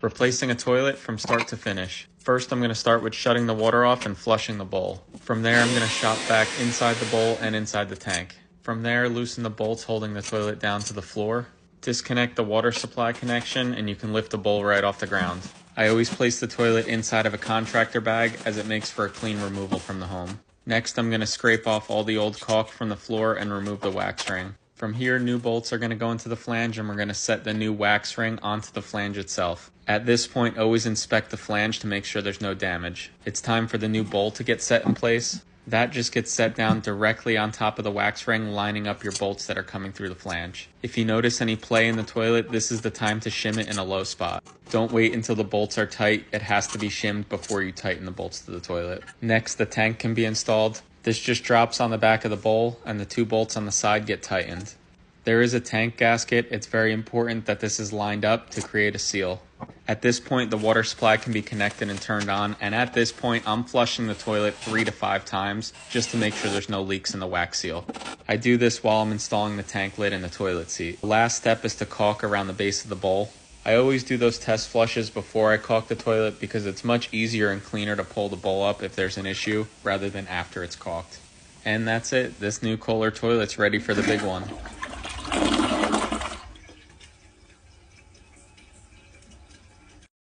Replacing a toilet from start to finish. First, I'm going to start with shutting the water off and flushing the bowl. From there, I'm going to shop back inside the bowl and inside the tank. From there, loosen the bolts holding the toilet down to the floor. Disconnect the water supply connection and you can lift the bowl right off the ground. I always place the toilet inside of a contractor bag as it makes for a clean removal from the home. Next, I'm going to scrape off all the old caulk from the floor and remove the wax ring. From here, new bolts are going to go into the flange and we're going to set the new wax ring onto the flange itself. At this point, always inspect the flange to make sure there's no damage. It's time for the new bolt to get set in place. That just gets set down directly on top of the wax ring, lining up your bolts that are coming through the flange. If you notice any play in the toilet, this is the time to shim it in a low spot. Don't wait until the bolts are tight. It has to be shimmed before you tighten the bolts to the toilet. Next, the tank can be installed. This just drops on the back of the bowl and the two bolts on the side get tightened. There is a tank gasket. It's very important that this is lined up to create a seal. At this point, the water supply can be connected and turned on, and at this point, I'm flushing the toilet 3 to 5 times just to make sure there's no leaks in the wax seal. I do this while I'm installing the tank lid and the toilet seat. The last step is to caulk around the base of the bowl. I always do those test flushes before I caulk the toilet because it's much easier and cleaner to pull the bowl up if there's an issue rather than after it's caulked. And that's it. This new Kohler toilet's ready for the big one.